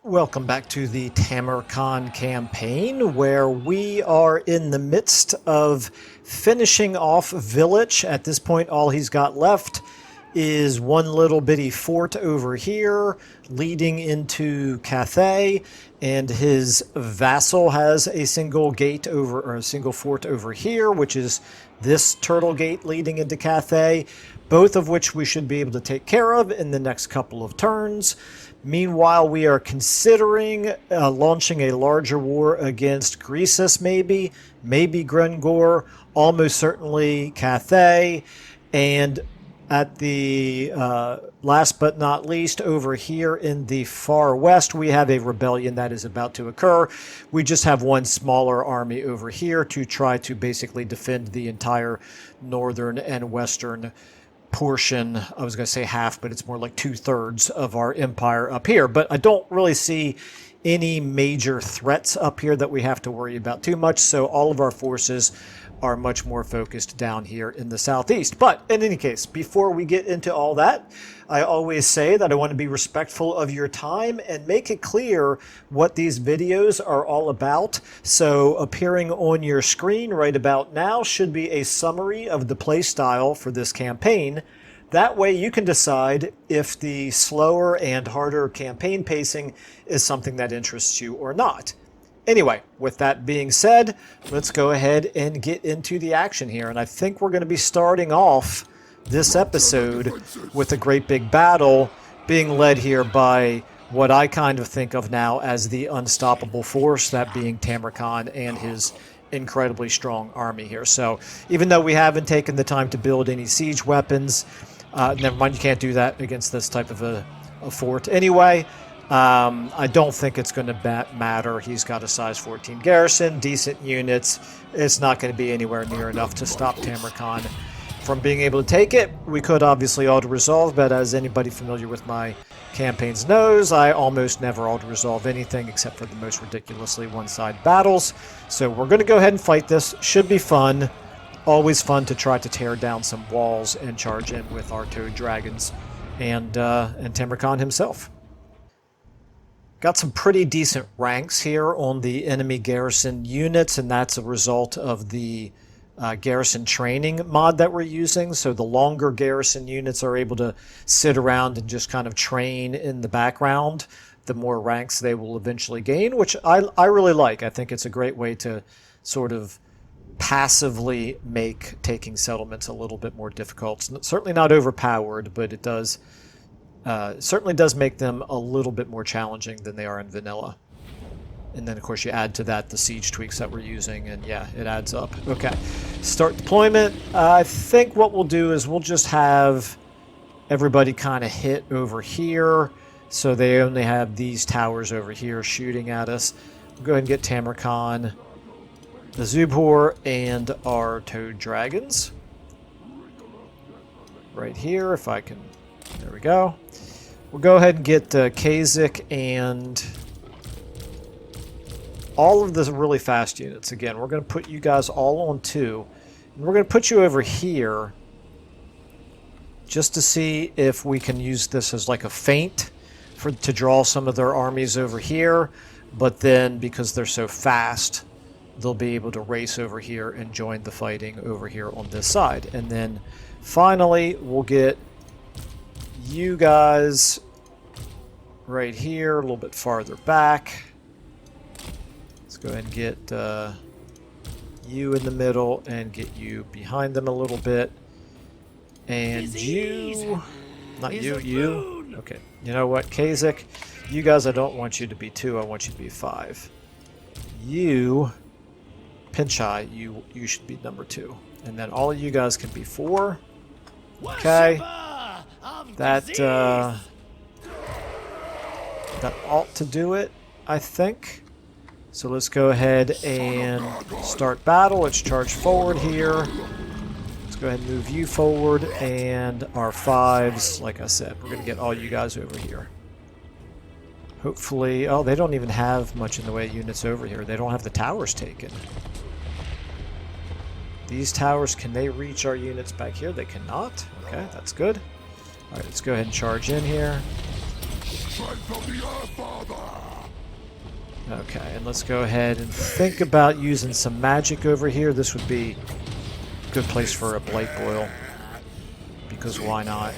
Welcome back to the Tamurkhan campaign, where we are in the midst of finishing off Village. At this point, all he's got left is one little bitty fort over here leading into Cathay, and his vassal has a single gate over, or a single fort over here, which is this turtle gate leading into Cathay, both of which we should be able to take care of in the next couple of turns. Meanwhile, we are considering launching a larger war against Greasus, maybe Grungor, almost certainly Cathay, and at the last but not least, over here in the far west, we have a rebellion that is about to occur. We just have one smaller army over here to try to basically defend the entire northern and western portion. I was going to say half, but it's more like 2/3 of our empire up here. But I don't really see any major threats up here that we have to worry about too much, so all of our forces are much more focused down here in the southeast. But in any case, before we get into all that, I always say that I want to be respectful of your time and make it clear what these videos are all about. So appearing on your screen right about now should be a summary of the playstyle for this campaign. That way you can decide if the slower and harder campaign pacing is something that interests you or not. Anyway, with that being said, let's go ahead and get into the action here. And I think we're going to be starting off this episode with a great big battle being led here by what I kind of think of now as the unstoppable force, that being Tamurkhan and his incredibly strong army here. So even though we haven't taken the time to build any siege weapons, never mind, you can't do that against this type of a fort anyway. I don't think it's going to matter. He's got a size 14 garrison, decent units. It's not going to be anywhere near enough to stop Tamurkhan from being able to take it. We could obviously auto-resolve, but as anybody familiar with my campaigns knows, I almost never auto-resolve anything except for the most ridiculously one-side battles. So we're going to go ahead and fight this. Should be fun. Always fun to try to tear down some walls and charge in with our toad dragons and Tamurkhan himself. Got some pretty decent ranks here on the enemy garrison units, and that's a result of the garrison training mod that we're using. So the longer garrison units are able to sit around and just kind of train in the background, the more ranks they will eventually gain, which I really like. I think it's a great way to sort of passively make taking settlements a little bit more difficult. It's certainly not overpowered, but it does certainly does make them a little bit more challenging than they are in vanilla. And then, of course, you add to that the siege tweaks that we're using, and yeah, it adds up. Okay, start deployment. I think what we'll do is we'll just have everybody kind of hit over here, so they only have these towers over here shooting at us. We'll go ahead and get Tamurkhan, the Zubhor, and our toad dragons. Right here, if I can... There we go. We'll go ahead and get Kasich and all of the really fast units. Again, we're going to put you guys all on 2. And we're going to put you over here just to see if we can use this as like a feint to draw some of their armies over here. But then, because they're so fast, they'll be able to race over here and join the fighting over here on this side. And then finally, we'll get you guys right here, a little bit farther back. Let's go ahead and get you in the middle and get you behind them a little bit. And you... Not you, you. Okay, you know what, Kasich? You guys, I don't want you to be 2, I want you to be 5. You... Pinchai, you should be number 2. And then all of you guys can be 4. Okay. That ought to do it, I think. So let's go ahead and start battle. Let's charge forward here. Let's go ahead and move you forward, and our 5s, like I said, we're going to get all you guys over here. Hopefully... Oh, they don't even have much in the way of units over here. They don't have the towers taken. These towers, can they reach our units back here? They cannot. Okay, that's good. Alright, let's go ahead and charge in here. Straight from the Earth Father! Okay, and let's go ahead and think about using some magic over here. This would be a good place for a Blight Boil, because why not?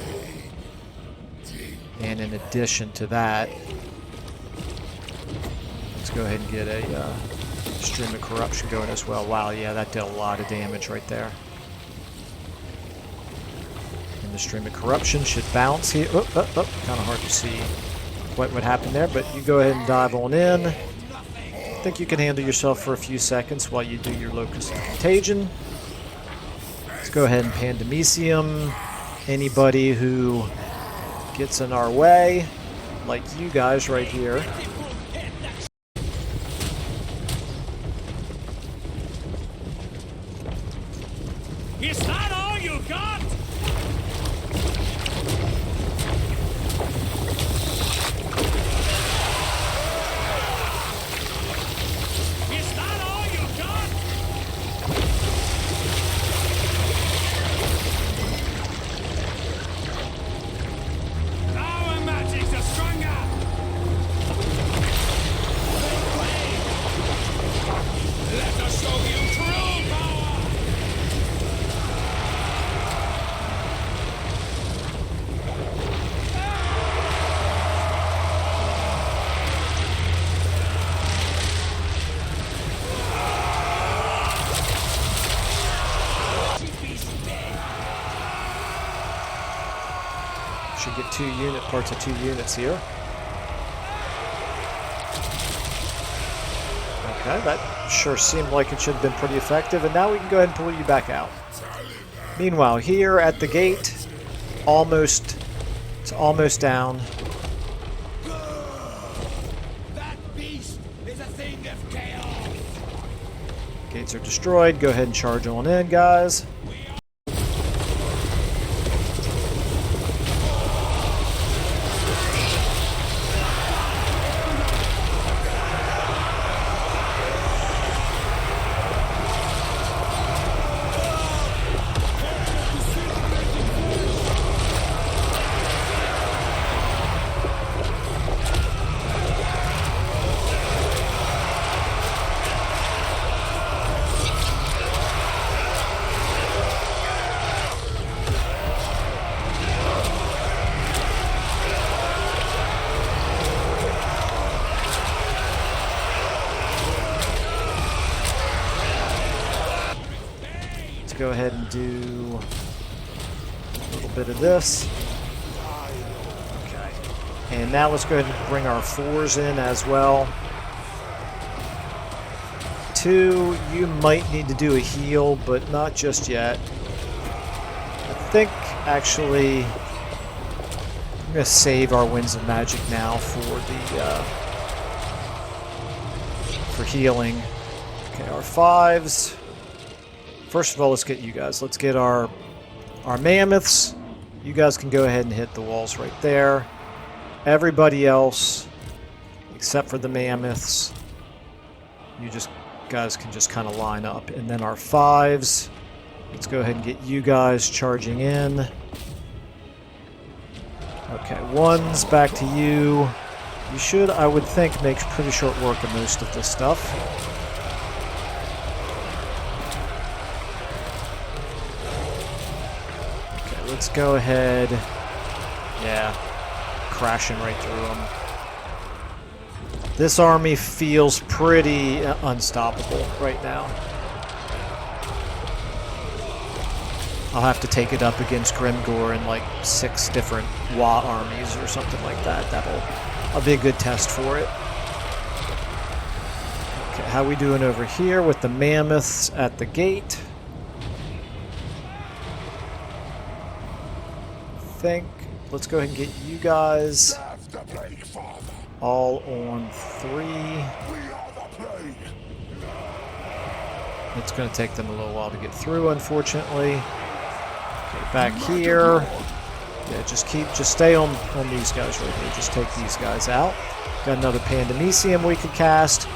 And in addition to that, let's go ahead and get a Stream of Corruption going as well. Wow, yeah, that did a lot of damage right there. And the Stream of Corruption should bounce here. Kind of hard to see what would happen there, but you go ahead and dive on in. I think you can handle yourself for a few seconds while you do your Locust of Contagion. Let's go ahead and Pandemicium anybody who gets in our way, like you guys right here. Is that all you got? Is that all you got? Our magics are stronger. Let us show you true power. Should get parts of 2 units here. Okay, that sure seemed like it should have been pretty effective, and now we can go ahead and pull you back out. Meanwhile, here at the gate, it's almost down. That beast is a thing of chaos. Gates are destroyed. Go ahead and charge on in, guys. Go ahead and do a little bit of this. Okay. And now let's go ahead and bring our 4s in as well. 2, you might need to do a heal, but not just yet. I think, actually, I'm going to save our Winds of Magic now for the for healing. Okay, our 5s. First of all, let's get you guys. Let's get our mammoths. You guys can go ahead and hit the walls right there. Everybody else, except for the mammoths, you guys can just kind of line up. And then our 5s. Let's go ahead and get you guys charging in. Okay, 1s back to you. You should, I would think, make pretty short work of most of this stuff. Let's go ahead. Yeah, crashing right through them. This army feels pretty unstoppable right now. I'll have to take it up against Grimgor and like 6 different Wa armies or something like that. That'll be a good test for it. Okay, how we doing over here with the mammoths at the gate? Let's go ahead and get you guys all on 3. It's going to take them a little while to get through, unfortunately. Okay, back here. Yeah, just stay on these guys right here. Just take these guys out. Got another Pandemicium we could cast.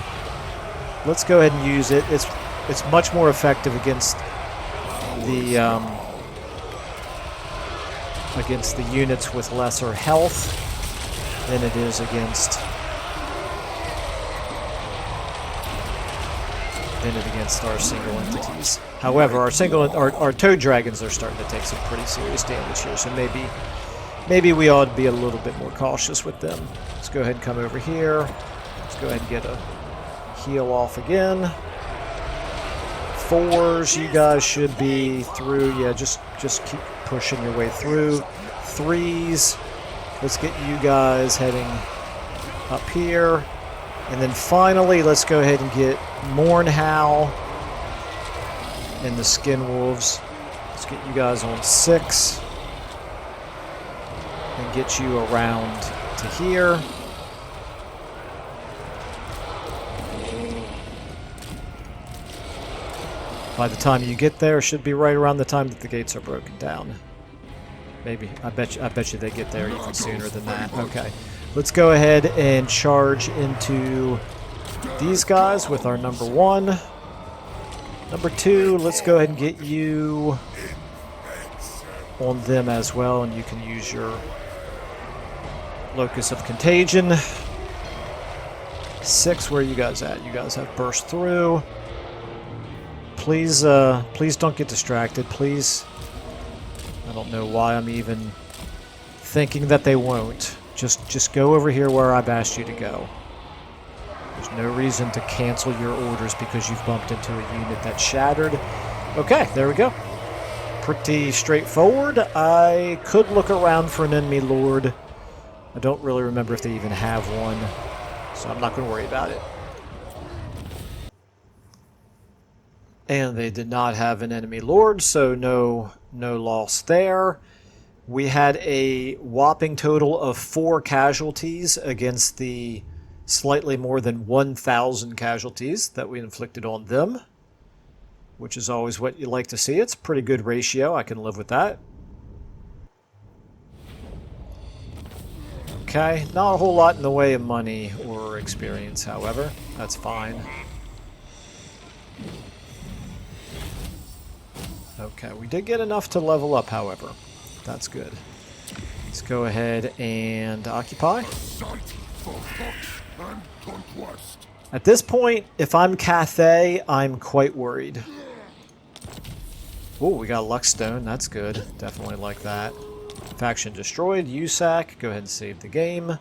Let's go ahead and use it. It's much more effective against the units with lesser health than it is against prevented against our single entities. However, our toad dragons are starting to take some pretty serious damage here, so maybe we ought to be a little bit more cautious with them. Let's go ahead and come over here. Let's go ahead and get a heal off again. 4s, you guys should be through. Yeah, just keep pushing your way through. 3s, let's get you guys heading up here. And then finally, let's go ahead and get Mournhowl and the Skin Wolves. Let's get you guys on 6 and get you around to here. By the time you get there, it should be right around the time that the gates are broken down. Maybe. I bet you they get there even sooner than that. Okay. Let's go ahead and charge into these guys with our number 1. Number 2, let's go ahead and get you on them as well, and you can use your Locus of Contagion. 6, where are you guys at? You guys have burst through. Please don't get distracted. Please. I don't know why I'm even thinking that they won't. Just go over here where I've asked you to go. There's no reason to cancel your orders because you've bumped into a unit that's shattered. Okay, there we go. Pretty straightforward. I could look around for an enemy lord. I don't really remember if they even have one, so I'm not going to worry about it. And they did not have an enemy lord, so no loss there. We had a whopping total of 4 casualties against the slightly more than 1,000 casualties that we inflicted on them, which is always what you like to see. It's a pretty good ratio. I can live with that. Okay, not a whole lot in the way of money or experience, however. That's fine. Okay, we did get enough to level up, however. That's good. Let's go ahead and occupy. At this point, if I'm Cathay, I'm quite worried. Oh, we got Luckstone. That's good. Definitely like that. Faction destroyed. USAC. Go ahead and save the game.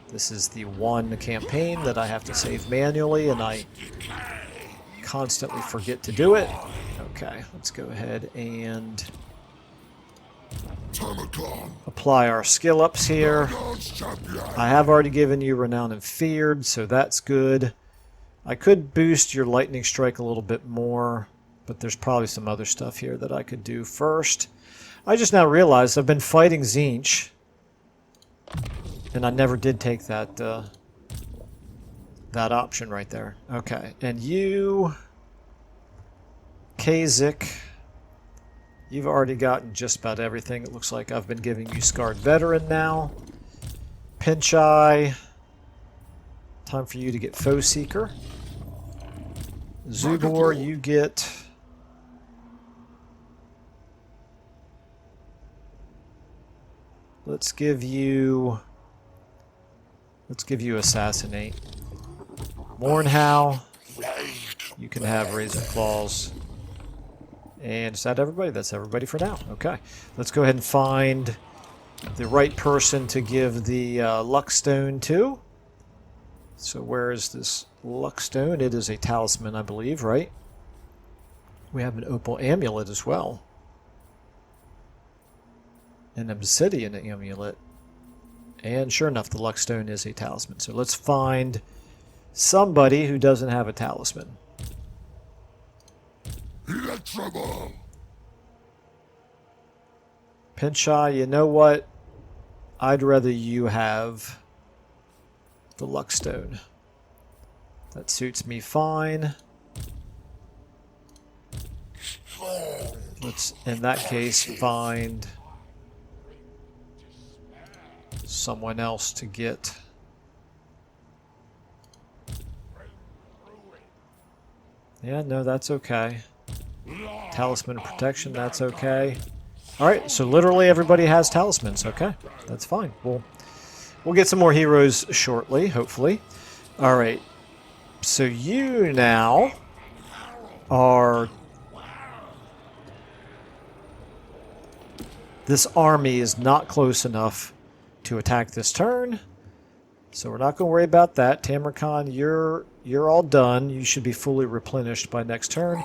This is the one campaign that I have to save manually, and I constantly forget to do it. Okay, let's go ahead and apply our skill ups here. I have already given you Renown and Feared, so that's good. I could boost your Lightning Strike a little bit more, but there's probably some other stuff here that I could do first. I just now realized I've been fighting Tzeentch, and I never did take that that option right there. Okay, and you, Kazik, you've already gotten just about everything. It looks like I've been giving you Scarred Veteran now. Pinchai, time for you to get Foe Seeker. Zubor, you get... Let's give you Assassinate. Mournhowl, you can have Razor Claws. And is that everybody? That's everybody for now. Okay. Let's go ahead and find the right person to give the Luckstone to. So where is this Luckstone? It is a talisman, I believe, right? We have an Opal Amulet as well. An Obsidian Amulet. And sure enough, the Luckstone is a talisman. So let's find somebody who doesn't have a talisman. Trouble. Pinchai, you know what? I'd rather you have the Luckstone. That suits me fine. Let's, in that case, find someone else to get. Yeah, no, that's okay. Talisman of Protection, that's okay. Alright, so literally everybody has talismans. Okay, that's fine. We'll get some more heroes shortly, hopefully. Alright, so you now are... This army is not close enough to attack this turn. So we're not going to worry about that. Tamurkhan, you're all done. You should be fully replenished by next turn.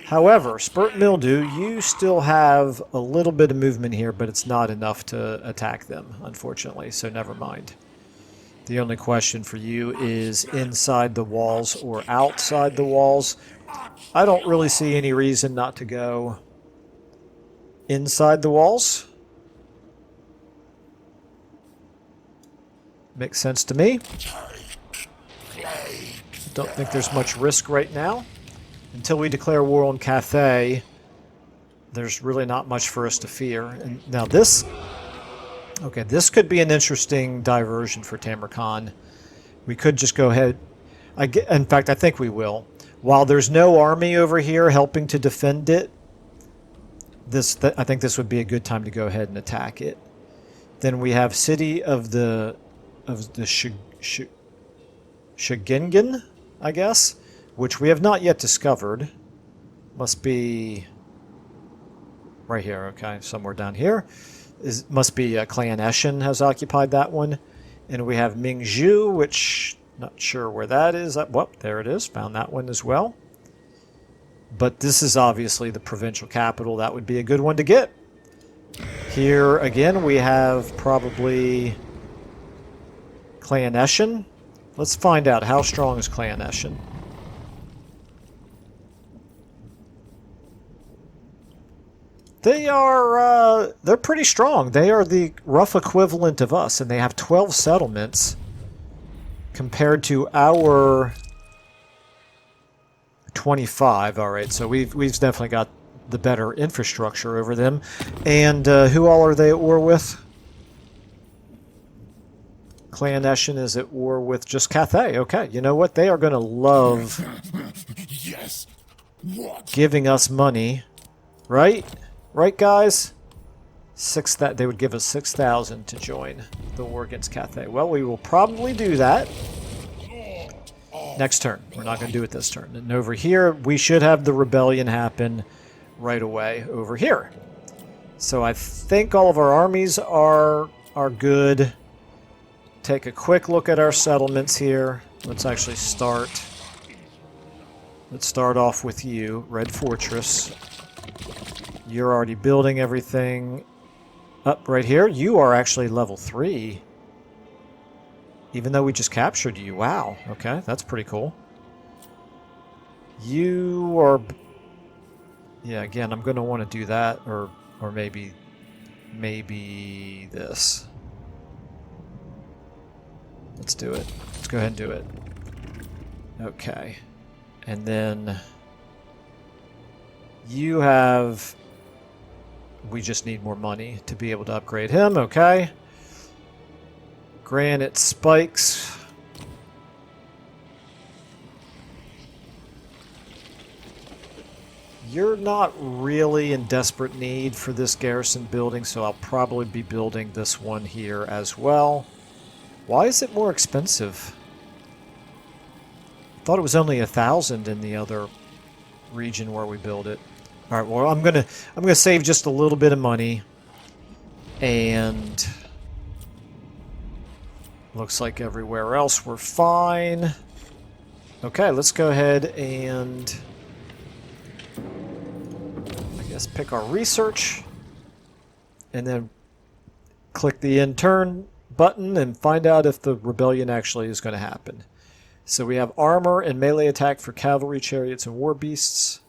However, Spurt Mildew, you still have a little bit of movement here, but it's not enough to attack them, unfortunately, so never mind. The only question for you is inside the walls or outside the walls. I don't really see any reason not to go inside the walls. Makes sense to me. Don't think there's much risk right now. Until we declare war on Cathay, there's really not much for us to fear. And now this... Okay, this could be an interesting diversion for Tamurkhan. We could just go ahead... in fact, I think we will. While there's no army over here helping to defend it, I think this would be a good time to go ahead and attack it. Then we have City of the Shigingen, I guess, which we have not yet discovered. Must be right here, okay, somewhere down here. Must be Clan Eshin has occupied that one. And we have Mingzhu, which, not sure where that is. Well, there it is, found that one as well. But this is obviously the provincial capital. That would be a good one to get. Here, again, we have probably Clan Eshin. Let's find out how strong is Clan Eshin. They are, they're pretty strong. They are the rough equivalent of us, and they have 12 settlements compared to our 25. All right, so we've definitely got the better infrastructure over them. And who all are they at war with? Clan Eshin is at war with just Cathay. Okay, you know what? They are going to love Yes. What? giving us money, right? Right, guys? They would give us 6,000 to join the war against Cathay. Well, we will probably do that next turn. We're not going to do it this turn. And over here, we should have the rebellion happen right away over here. So I think all of our armies are good. Take a quick look at our settlements here. Let's actually start. Let's start off with you, Red Fortress. You're already building everything up right here. You are actually level 3. Even though we just captured you. Wow. Okay, that's pretty cool. You are... Yeah, again, I'm going to want to do that. Or maybe this. Let's do it. Let's go ahead and do it. Okay. And then... You have... We just need more money to be able to upgrade him, okay. Granite spikes. You're not really in desperate need for this garrison building, so I'll probably be building this one here as well. Why is it more expensive? I thought it was only 1,000 in the other region where we build it. All right, well, I'm gonna save just a little bit of money, and looks like everywhere else we're fine. Okay, let's go ahead and I guess pick our research, and then click the end turn button and find out if the rebellion actually is going to happen. So we have armor and melee attack for cavalry, chariots, and war beasts.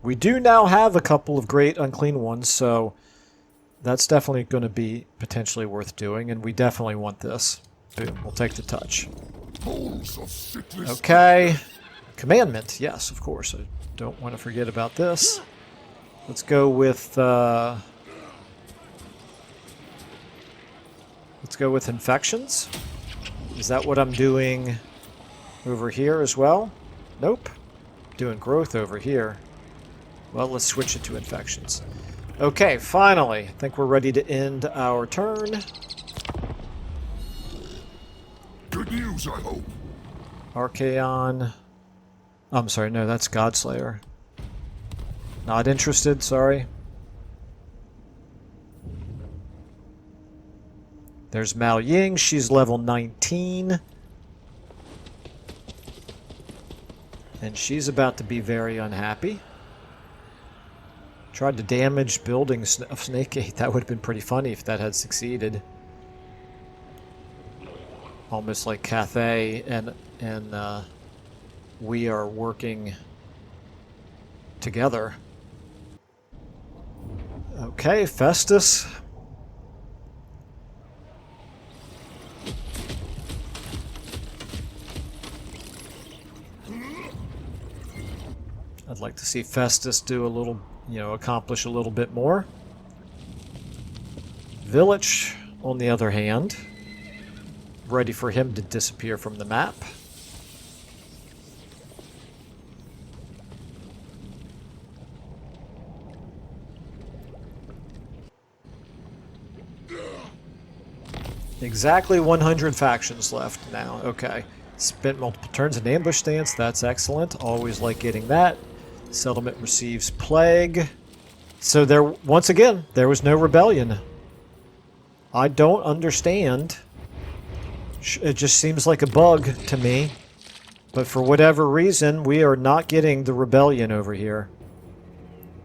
We do now have a couple of great unclean ones, so that's definitely going to be potentially worth doing, and we definitely want this. Boom, we'll take the touch. Okay. Commandment, yes, of course. I don't want to forget about this. Let's go with... let's go with infections. Is that what I'm doing over here as well? Nope. Doing growth over here. Well, let's switch it to infections. Okay, finally. I think we're ready to end our turn. Good news, I hope. Archaon. I'm sorry, no, that's Godslayer. Not interested, sorry. There's Mao Ying, she's level 19. And she's about to be very unhappy. Tried to damage buildings of Snakegate. That would have been pretty funny if that had succeeded. Almost like Cathay and we are working together. Okay, Festus. I'd like to see Festus do a little, accomplish a little bit more. Village, on the other hand, ready for him to disappear from the map. Exactly 100 factions left now. Okay. Spent multiple turns in ambush stance. That's excellent. Always like getting that. Settlement receives plague. So there, once again, there was no rebellion. I don't understand. It just seems like a bug to me. But for whatever reason, we are not getting the rebellion over here.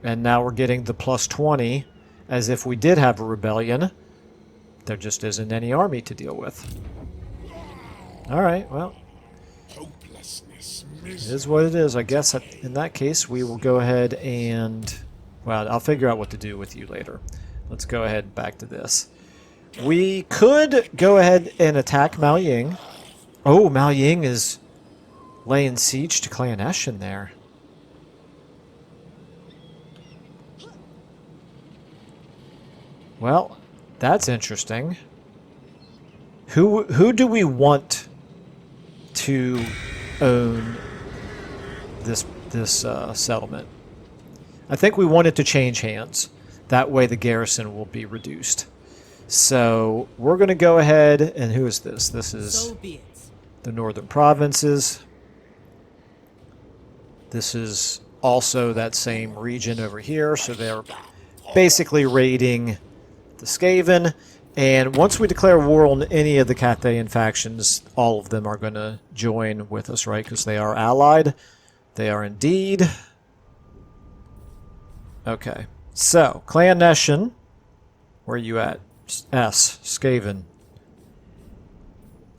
And now we're getting the plus 20, as if we did have a rebellion. There just isn't any army to deal with. Alright, well. It is what it is. I guess in that case, we will go ahead and... Well, I'll figure out what to do with you later. Let's go ahead back to this. We could go ahead and attack Mao Ying. Oh, Mao Ying is laying siege to Clan Eshin there. Well, that's interesting. Who do we want to own this settlement? I think we want it to change hands. That way the garrison will be reduced. So we're going to go ahead, and who is this? This is the northern provinces. This is also that same region over here, so they're basically raiding the Skaven. And once we declare war on any of the Cathayan factions, all of them are going to join with us, right? Because they are allied. They are indeed. Okay. So, Clan Eshin. Where are you at? S. Skaven.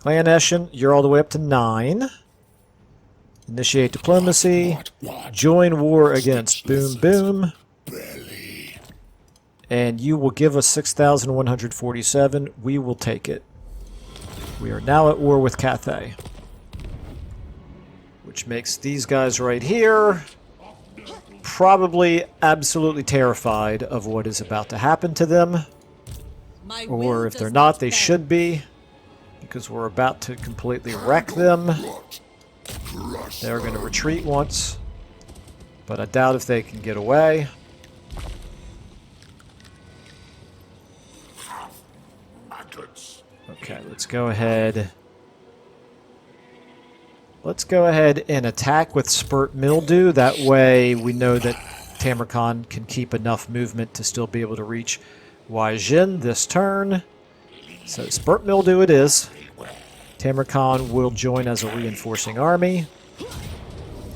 Clan Eshin, you're all the way up to 9. Initiate diplomacy. Join war against Boom Boom. And you will give us 6,147. We will take it. We are now at war with Cathay. Which makes these guys right here probably absolutely terrified of what is about to happen to them. Or if they're not, they should be. Because we're about to completely wreck them. They're going to retreat once. But I doubt if they can get away. Okay, let's go ahead. Let's go ahead and attack with Spurt Mildew. That way we know that Tamurkhan can keep enough movement to still be able to reach Waijin this turn. So Spurt Mildew it is. Tamurkhan will join as a reinforcing army.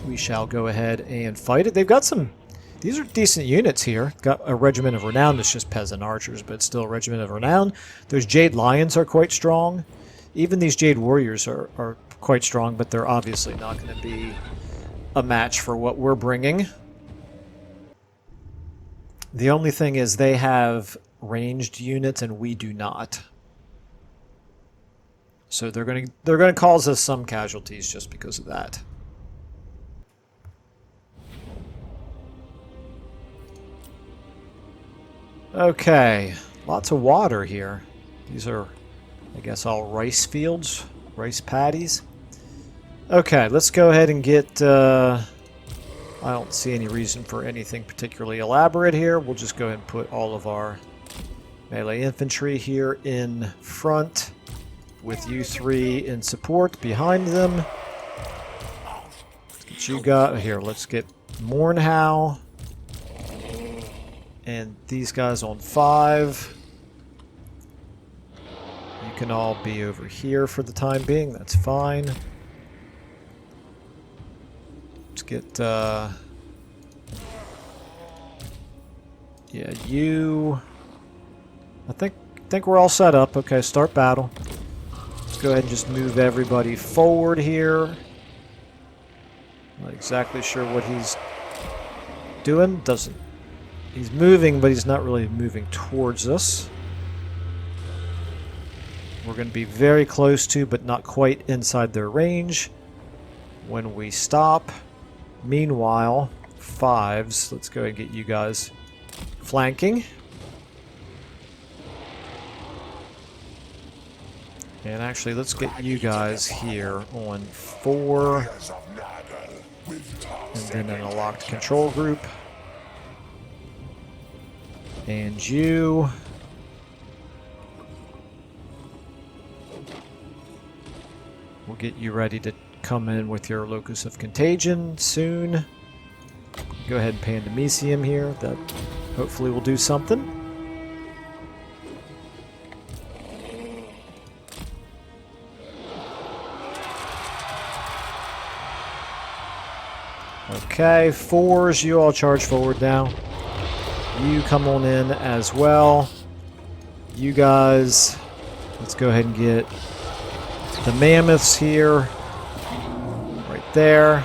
We shall go ahead and fight it. They've got some... These are decent units here. Got a Regiment of Renown. It's just peasant archers, but still a Regiment of Renown. Those Jade Lions are quite strong. Even these Jade Warriors are quite strong, but they're obviously not going to be a match for what we're bringing. The only thing is they have ranged units and we do not. So they're going to cause us some casualties just because of that. Okay, lots of water here. These are, I guess, all rice fields, rice paddies. Okay, let's go ahead and get... I don't see any reason for anything particularly elaborate here. We'll just go ahead and put all of our melee infantry here in front, with you three in support behind them. Let's get get you got here. Let's get Mornhow and these guys on 5. You can all be over here for the time being. That's fine. Let's get yeah, you. I think we're all set up. Okay, start battle. Let's go ahead and just move everybody forward here. Not exactly sure what he's doing. He's moving, but he's not really moving towards us. We're going to be very close to, but not quite inside their range when we stop. Meanwhile, 5s. Let's go ahead and get you guys flanking. And actually, let's get you guys here on 4. And then in a locked control group. And you. We'll get you ready to come in with your locus of contagion soon. Go ahead and Pandemicium here. That hopefully will do something. Okay, 4s, you all charge forward now. You come on in as well. You guys, let's go ahead and get the mammoths here. Right there.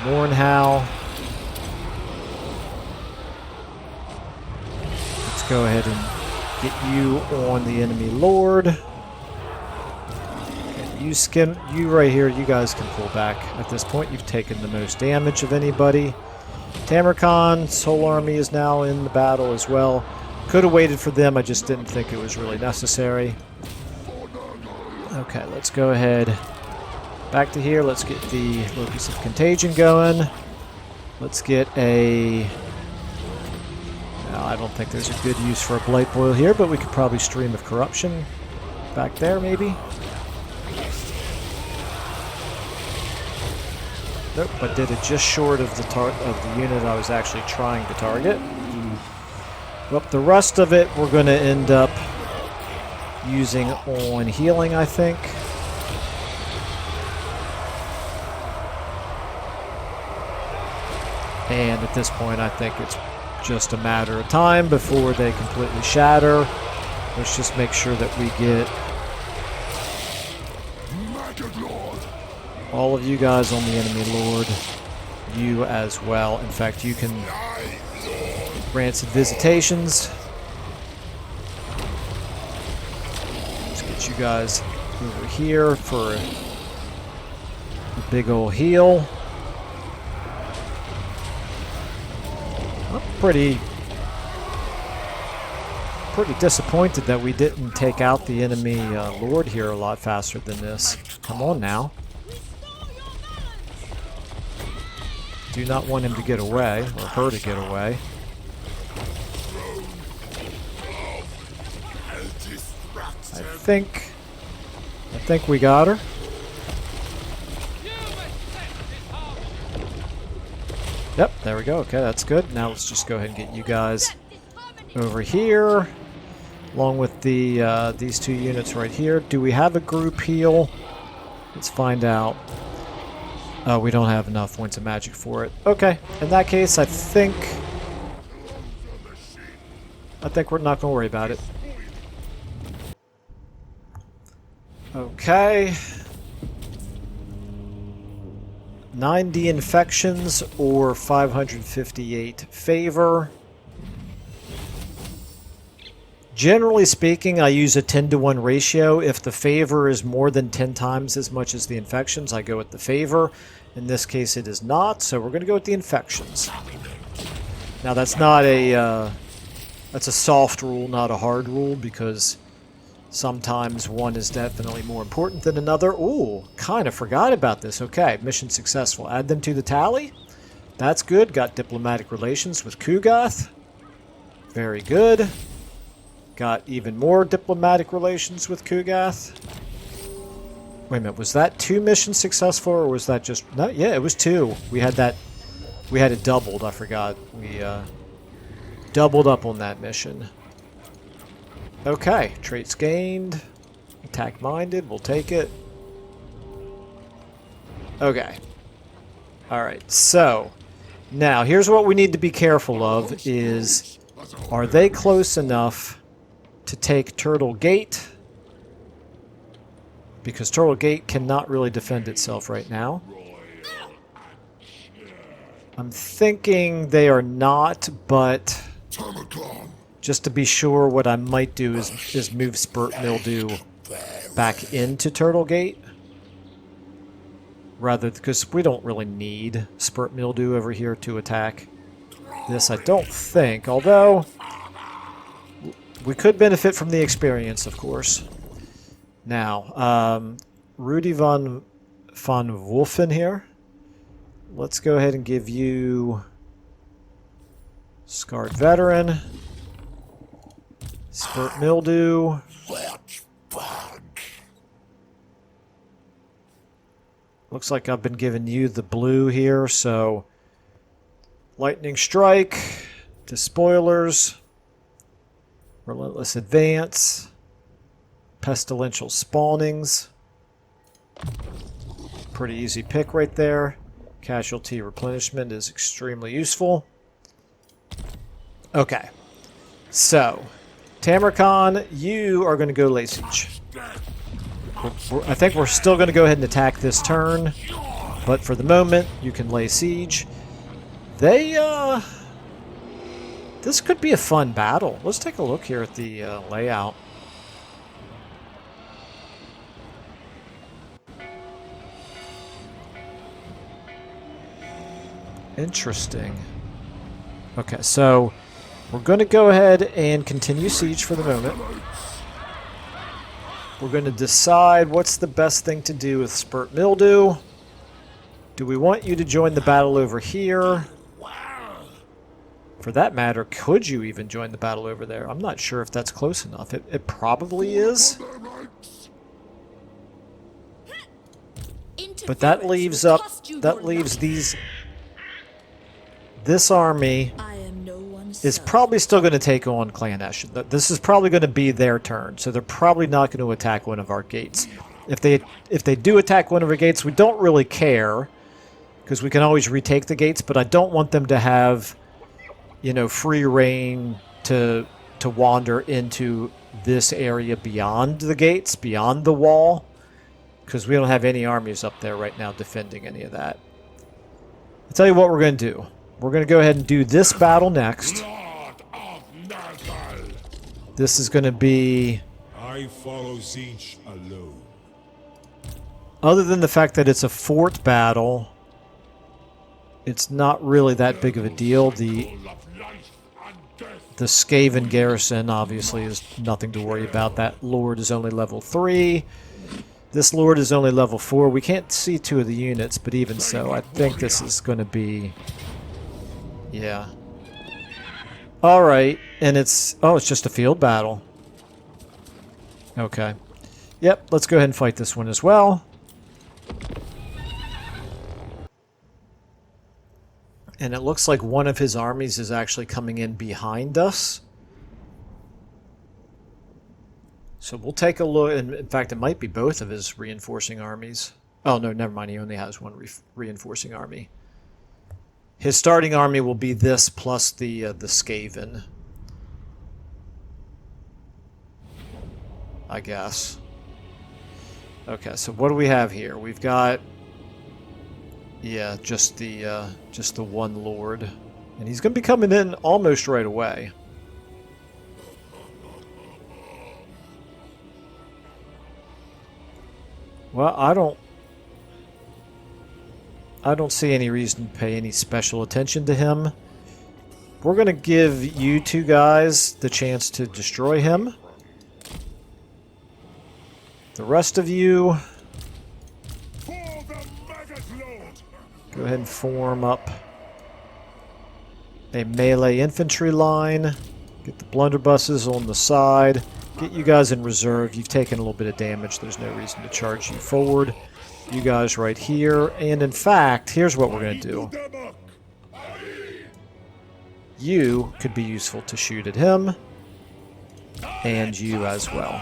Mornhow. Let's go ahead and get you on the enemy lord. Okay, you right here, you guys can pull back. At this point, you've taken the most damage of anybody. Tamurkhan's whole army is now in the battle as well. Could have waited for them, I just didn't think it was really necessary. Okay, let's go ahead. Back to here, let's get the Locus of Contagion going. Let's get a... Well, I don't think there's a good use for a Blight Boil here, but we could probably Stream of Corruption back there, maybe. Nope, I did it just short of the unit I was actually trying to target. Well, the rest of it we're going to end up using on healing, I think. And at this point, I think it's just a matter of time before they completely shatter. Let's just make sure that we get all of you guys on the enemy lord. You as well. In fact, you can grant some visitations. Let's get you guys over here for a big ol' heal. I'm pretty disappointed that we didn't take out the enemy lord here a lot faster than this. Come on now. Do not want him to get away, or her to get away. I think we got her. Yep, there we go. Okay, that's good. Now let's just go ahead and get you guys over here, along with the these two units right here. Do we have a group heal? Let's find out. Oh, we don't have enough points of magic for it. Okay, in that case, I think we're not going to worry about it. Okay. 90 infections or 558 favor. Generally speaking, I use a 10-to-1 ratio. If the favor is more than 10 times as much as the infections, I go with the favor. In this case, it is not, so we're going to go with the infections. Now, that's not a that's a soft rule, not a hard rule, because sometimes one is definitely more important than another. Ooh, kind of forgot about this. Okay, mission successful. Add them to the tally. That's good. Got diplomatic relations with Kugath. Very good. Got even more diplomatic relations with Kugath. Wait a minute, was that 2 missions successful, or was that just... No, yeah, it was 2. We had that... We had it doubled, I forgot. We doubled up on that mission. Okay, traits gained. Attack minded, we'll take it. Okay. Alright, so... Now, here's what we need to be careful of is... Are they close enough to take Turtle Gate? Because Turtle Gate cannot really defend itself right now. I'm thinking they are not, but just to be sure, what I might do is move Spurt Mildew back into Turtle Gate. Rather, because we don't really need Spurt Mildew over here to attack this, I don't think. Although, we could benefit from the experience, of course. Now, Rudy von Wolfen here. Let's go ahead and give you Scarred Veteran, Spurt Mildew, looks like I've been giving you the blue here, so Lightning Strike, Despoilers, Relentless Advance, Pestilential Spawnings. Pretty easy pick right there. Casualty replenishment is extremely useful. Okay. So, Tamurkhan, you are going to go lay siege. I think we're still going to go ahead and attack this turn. But for the moment, you can lay siege. This could be a fun battle. Let's take a look here at the layout. Interesting. Okay, so we're going to go ahead and continue siege for the moment. We're going to decide what's the best thing to do with Spurt Mildew. Do we want you to join the battle over here? For that matter, could you even join the battle over there? I'm not sure if that's close enough. It probably is. But that leaves this army is probably still going to take on Clan Eshin. This is probably going to be their turn, so they're probably not going to attack one of our gates. If they do attack one of our gates, we don't really care, because we can always retake the gates, but I don't want them to have, you know, free reign to wander into this area beyond the gates, beyond the wall, because we don't have any armies up there right now defending any of that. I'll tell you what we're going to do. We're going to go ahead and do this battle next. This is going to be... I follow siege alone. Other than the fact that it's a fort battle, it's not really that big of a deal. The Skaven garrison, obviously, is nothing to worry about. That lord is only level 3. This lord is only level 4. We can't see 2 of the units, but even so, I think this is going to be... Yeah. Alright, and it's... Oh, it's just a field battle. Okay. Yep, let's go ahead and fight this one as well. And it looks like one of his armies is actually coming in behind us. So we'll take a look. In fact, it might be both of his reinforcing armies. Oh, no, never mind. He only has one reinforcing army. His starting army will be this plus the Skaven, I guess. Okay, so what do we have here? We've got, yeah, just the one lord, and he's going to be coming in almost right away. Well, I don't see any reason to pay any special attention to him. We're going to give you two guys the chance to destroy him. The rest of you, go ahead and form up a melee infantry line. Get the blunderbusses on the side. Get you guys in reserve. You've taken a little bit of damage. There's no reason to charge you forward. You guys right here. And in fact, here's what we're going to do. You could be useful to shoot at him. And you as well.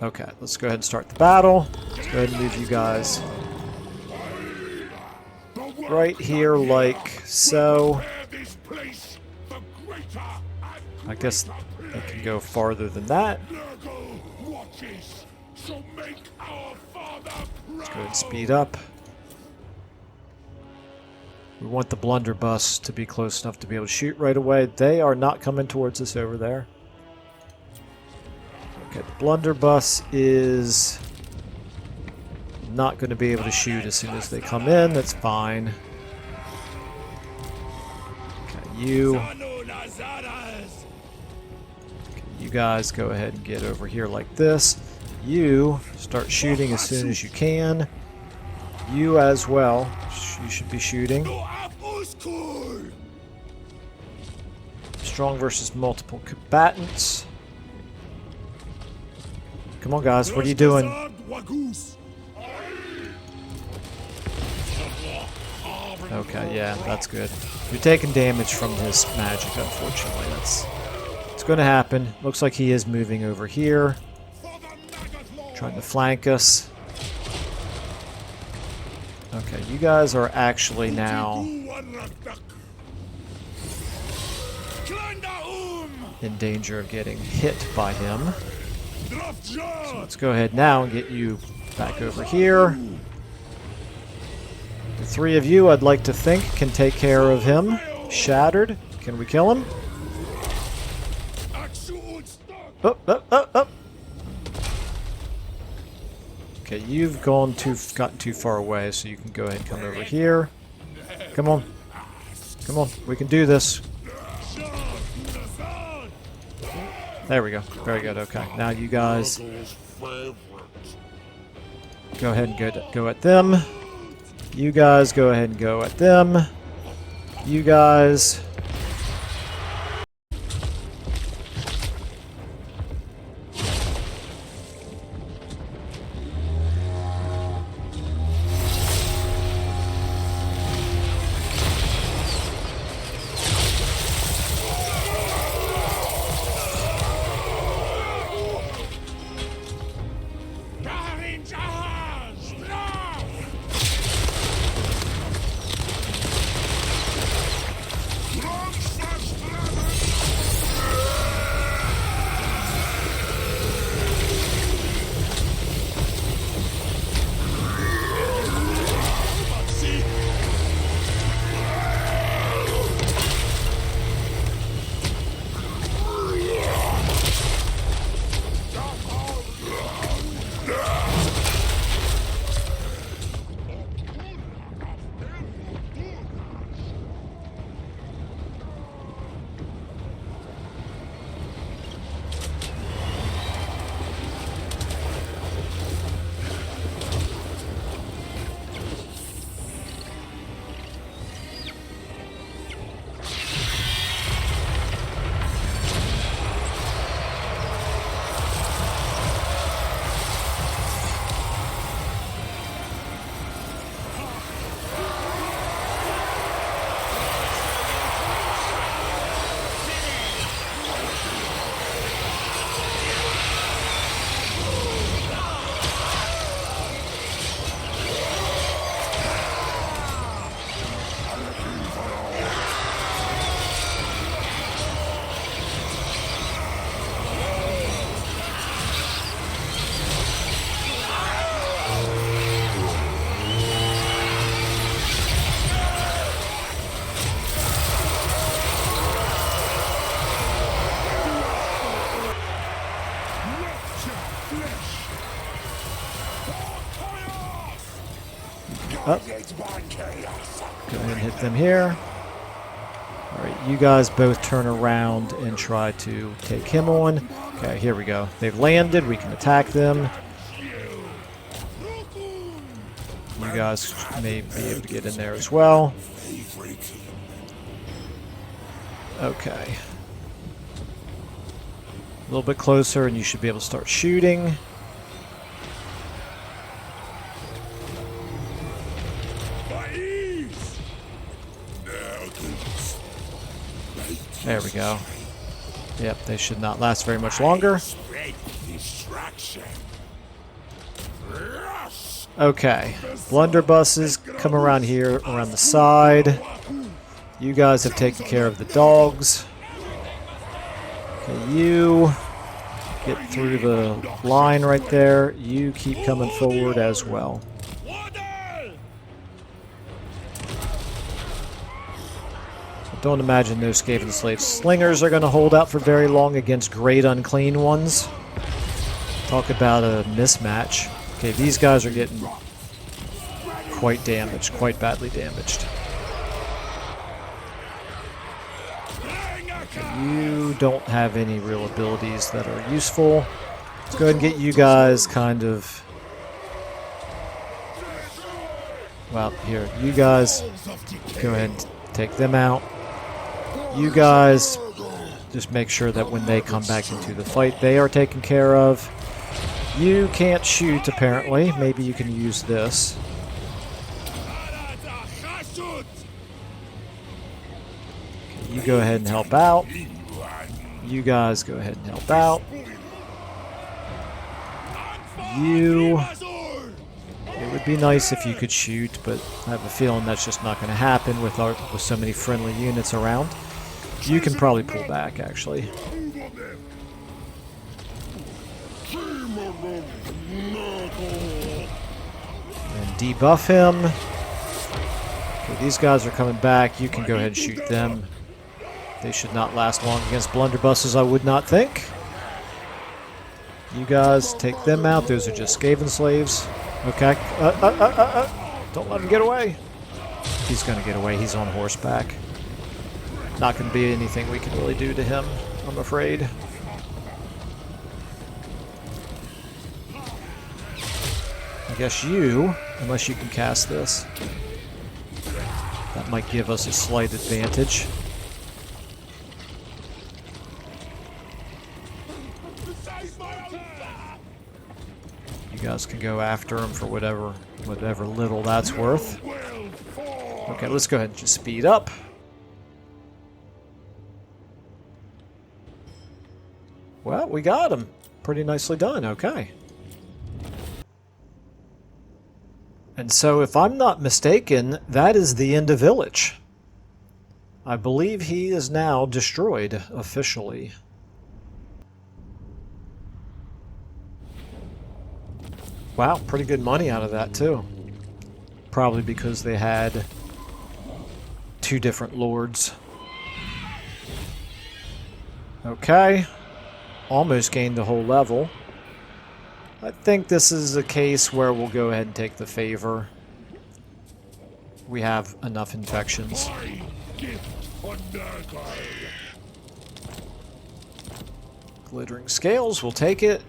Okay, let's go ahead and start the battle. Let's go ahead and move you guys right here like so. I guess they can go farther than that. Let's go ahead and speed up. We want the blunderbuss to be close enough to be able to shoot right away. They are not coming towards us over there. Okay, the blunderbuss is not going to be able to shoot as soon as they come in. That's fine. Okay, you guys go ahead and get over here like this. You start shooting as soon as you can. You as well. You should be shooting. Strong versus multiple combatants. Come on, guys. What are you doing? Okay, yeah, that's good. You're taking damage from his magic, unfortunately. It's going to happen. Looks like he is moving over here. Trying to flank us. Okay, you guys are actually now in danger of getting hit by him. So let's go ahead now and get you back over here. The three of you, I'd like to think, can take care of him. Shattered. Can we kill him? Up. Okay, you've gotten too far away, so you can go ahead and come over here. Come on. Come on, we can do this. There we go. Very good, okay. Now you guys go ahead and go at them. You guys go ahead and go at them. You guys... Up. Go ahead and hit them here. Alright, you guys both turn around and try to take him on. Okay, here we go. They've landed. We can attack them. You guys may be able to get in there as well. Okay. A little bit closer and you should be able to start shooting. There we go. Yep, they should not last very much longer. Okay, blunderbusses come around here, around the side. You guys have taken care of the dogs. Okay, you get through the line right there. You keep coming forward as well. Don't imagine those Skaven Slave Slingers are going to hold out for very long against great unclean ones. Talk about a mismatch. Okay, these guys are getting quite damaged, quite badly damaged. Okay, you don't have any real abilities that are useful. Let's go ahead and get you guys kind of... Well, here, you guys go ahead and take them out. You guys just make sure that when they come back into the fight, they are taken care of. You can't shoot, apparently. Maybe you can use this. Okay, you go ahead and help out. You guys go ahead and help out. You... It would be nice if you could shoot, but I have a feeling that's just not going to happen with so many friendly units around. You can probably pull back, actually. And debuff him. Okay, these guys are coming back. You can go ahead and shoot them. They should not last long against blunderbusses, I would not think. You guys take them out. Those are just Skaven slaves. Okay. Don't let him get away. He's going to get away. He's on horseback. Not going to be anything we can really do to him, I'm afraid. I guess you, unless you can cast this. That might give us a slight advantage. You guys can go after him for whatever little that's worth. Okay, let's go ahead and just speed up. Well, we got him. Pretty nicely done, okay. And so, if I'm not mistaken, that is the end of Village. I believe he is now destroyed, officially. Wow, pretty good money out of that, too. Probably because they had 2 different lords. Okay. Almost gained the whole level. I think this is a case where we'll go ahead and take the favor. We have enough infections. Glittering scales, we'll take it.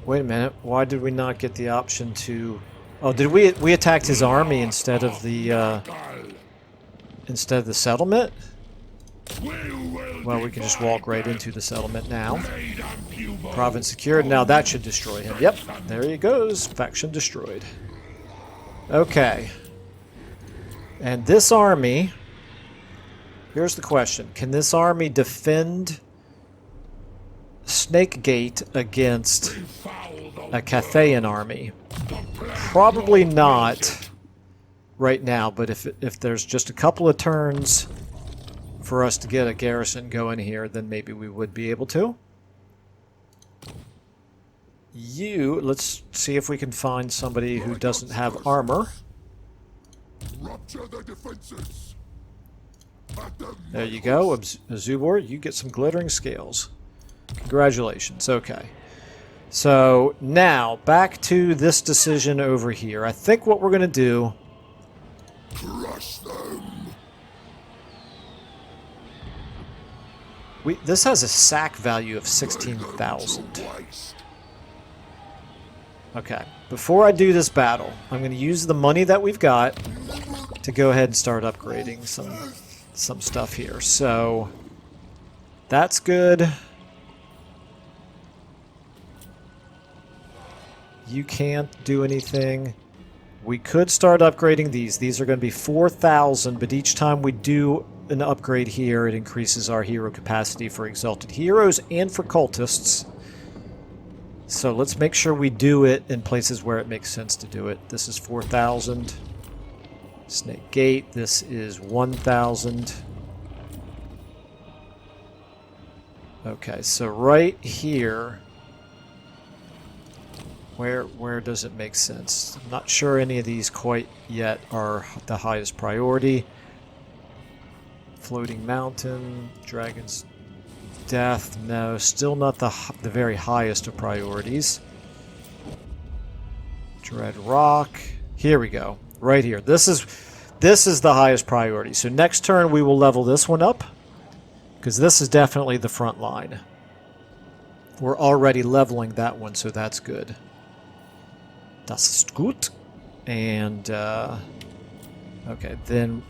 Wait a minute, why did we not get the option to... Oh, did we attacked his army instead of the settlement? Well, we can just walk right into the settlement now. Province secured. Now that should destroy him. Yep, there he goes. Faction destroyed. Okay. And this army... Here's the question. Can this army defend Snakegate against a Cathayan army? Probably not right now, but if there's just a couple of turns for us to get a garrison going here, then maybe we would be able to. Let's see if we can find somebody who doesn't have armor. Rupture the defenses. There you go, Azubor, you get some glittering scales. Congratulations, okay. So now back to this decision over here. I think what we're going to do... Crush them. This has a sack value of 16,000. Okay, before I do this battle, I'm going to use the money that we've got to go ahead and start upgrading some stuff here. So that's good. You can't do anything. We could start upgrading these. These are going to be 4,000, but each time we do an upgrade here, it increases our hero capacity for Exalted Heroes and for Cultists. So let's make sure we do it in places where it makes sense to do it. This is 4,000. Snake Gate, this is 1,000. Okay, so right here... Where does it make sense? I'm not sure any of these quite yet are the highest priority. Floating Mountain, Dragon's Death, no, still not the very highest of priorities. Dread Rock, here we go, right here. This is the highest priority. So next turn we will level this one up, because this is definitely the front line. We're already leveling that one, so that's good. Das ist gut. And, okay, then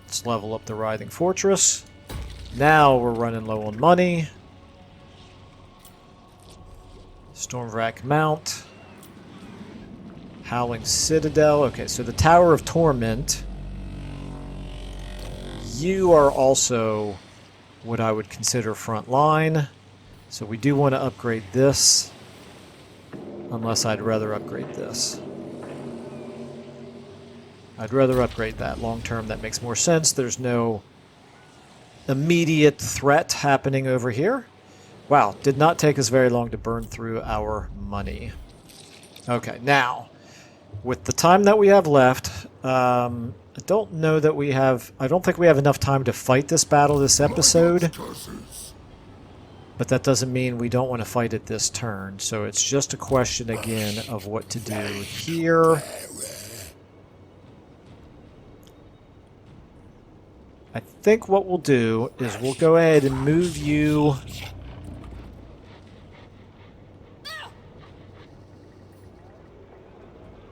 let's level up the Writhing Fortress. Now we're running low on money. Stormwrack Mount. Howling Citadel. Okay, so the Tower of Torment. You are also what I would consider front line. So we do want to upgrade this. Unless I'd rather upgrade this. I'd rather upgrade that. Long term, that makes more sense. There's no immediate threat happening over here. Wow, did not take us very long to burn through our money. Okay, now, with the time that we have left, I don't know that we have... I don't think we have enough time to fight this battle this episode. But that doesn't mean we don't want to fight it this turn. So it's just a question, again, of what to do here. I think what we'll do is we'll go ahead and move you...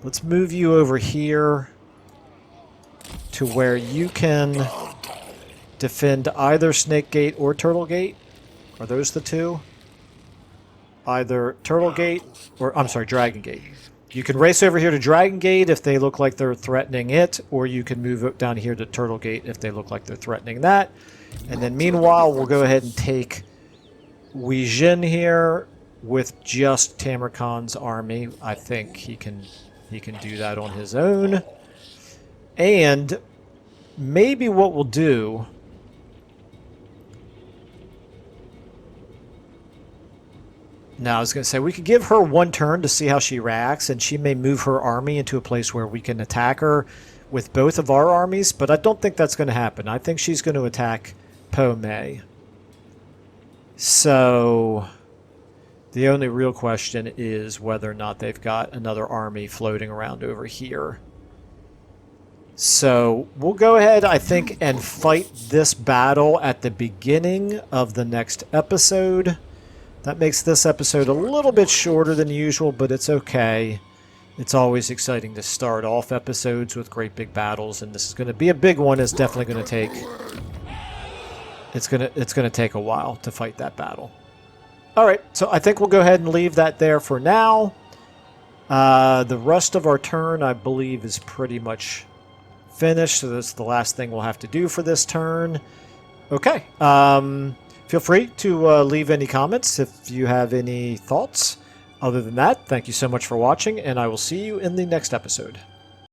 Let's move you over here to where you can defend either Snake Gate or Turtle Gate. Are those the two? Either Turtle Gate or, I'm sorry, Dragon Gate. You can race over here to Dragon Gate if they look like they're threatening it, or you can move down here to Turtle Gate if they look like they're threatening that. And then meanwhile, we'll go ahead and take Weijin here with just Tamurkhan's army. I think he can do that on his own. And maybe what we'll do... Now, I was going to say, we could give her one turn to see how she reacts, and she may move her army into a place where we can attack her with both of our armies, but I don't think that's going to happen. I think she's going to attack Po Mei. So, the only real question is whether or not they've got another army floating around over here. So, we'll go ahead, I think, and fight this battle at the beginning of the next episode. That makes this episode a little bit shorter than usual, but it's okay. It's always exciting to start off episodes with great big battles, and this is going to be a big one. It's definitely going to take... It's going to take a while to fight that battle. All right, so I think we'll go ahead and leave that there for now. The rest of our turn, I believe, is pretty much finished, so that's the last thing we'll have to do for this turn. Okay. Feel free to leave any comments if you have any thoughts. Other than that, thank you so much for watching, and I will see you in the next episode.